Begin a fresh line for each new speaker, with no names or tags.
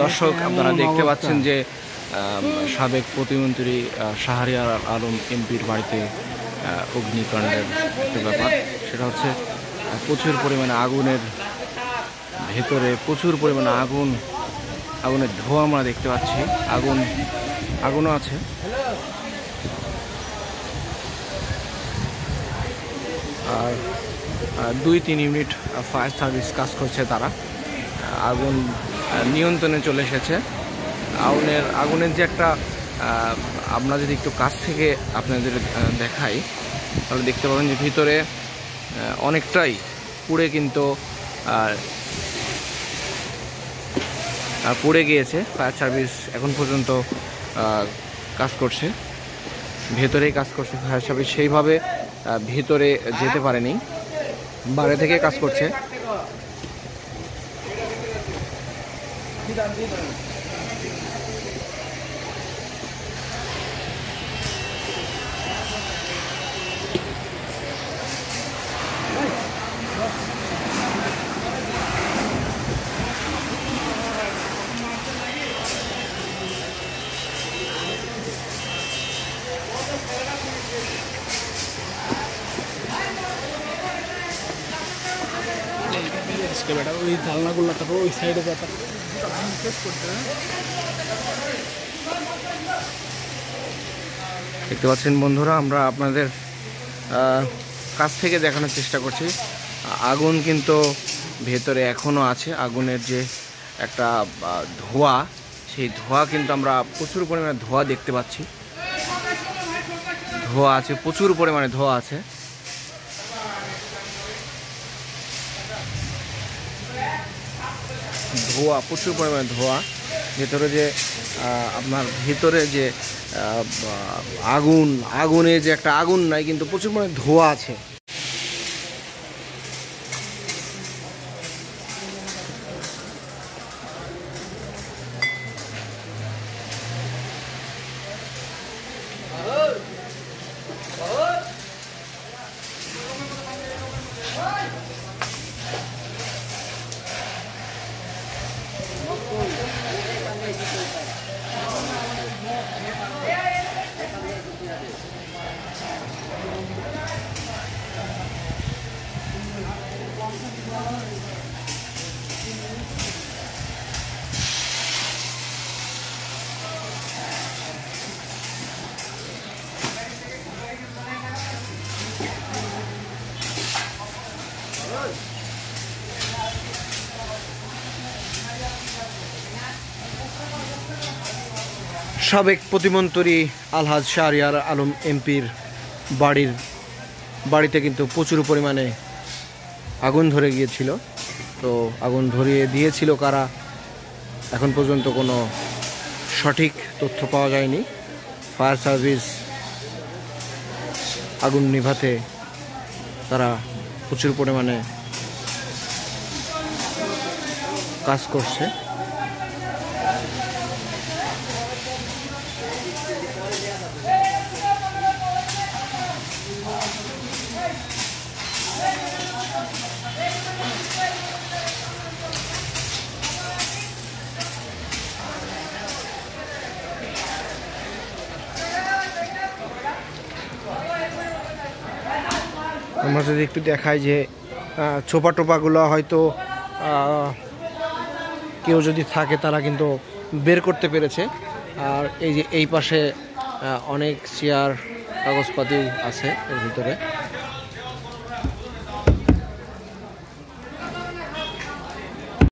দর্শক, আপনারা দেখতে পাচ্ছেন যে সাবেক প্রতিমন্ত্রী শাহরিয়ার আলম এমপির বাড়িতে অগ্নিকাণ্ডের একটা ব্যাপার। সেটা হচ্ছে প্রচুর পরিমাণে আগুনের ভেতরে প্রচুর পরিমাণে আগুনের ধোঁয়া আমরা দেখতে পাচ্ছি। আগুনও আছে। আর 2-3 ইউনিট ফায়ার সার্ভিস কাজ করছে। তারা আগুন নিয়ন্ত্রণে চলে এসেছে। আগুনের যে একটা আমরা যদি একটু কাছ থেকে আপনাদের দেখাই তাহলে দেখতে পাবেন যে ভিতরে অনেকটাই পুড়ে কিন্তু পুড়ে গিয়েছে। ফায়ার সার্ভিস এখন পর্যন্ত কাজ করছে, ভেতরেই কাজ করছে। ফায়ার সার্ভিস সেইভাবে ভিতরে যেতে পারেনি, বাইরে থেকে কাজ করছে।
बेटा वही डालना गुल्ला था वो इस साइड पे था।
দেখতে পাচ্ছেন বন্ধুরা, আমরা আপনাদের কাছ থেকে দেখানোর চেষ্টা করছি। আগুন কিন্তু ভেতরে এখনও আছে। আগুনের যে একটা ধোঁয়া, সেই ধোঁয়া কিন্তু আমরা প্রচুর পরিমাণে ধোঁয়া দেখতে পাচ্ছি। ধোঁয়া আছে, প্রচুর পরিমাণে ধোঁয়া আছে। প্রচুর পরিমাণে ধোঁয়া। ভেতরে যে আপনার ভিতরে যে আগুনে যে একটা আগুন নাই, কিন্তু প্রচুর পরিমাণে ধোঁয়া আছে। সাবেক প্রতিমন্ত্রী আলহাজ শাহরিয়ার আলম এমপির বাড়িতে কিন্তু প্রচুর পরিমাণে আগুন ধরে গিয়েছিল। তো আগুন ধরিয়ে দিয়েছিল কারা, এখন পর্যন্ত কোনো সঠিক তথ্য পাওয়া যায়নি। ফায়ার সার্ভিস আগুন নিভাতে তারা প্রচুর পরিমাণে কাজ করছে। আমরা যদি একটু দেখাই যে ছোপা টোপাগুলো হয়তো কেউ যদি থাকে তারা কিন্তু বের করতে পেরেছে। আর এই যে এই পাশে অনেক চেয়ার কাগজপাতি আছে এর ভিতরে।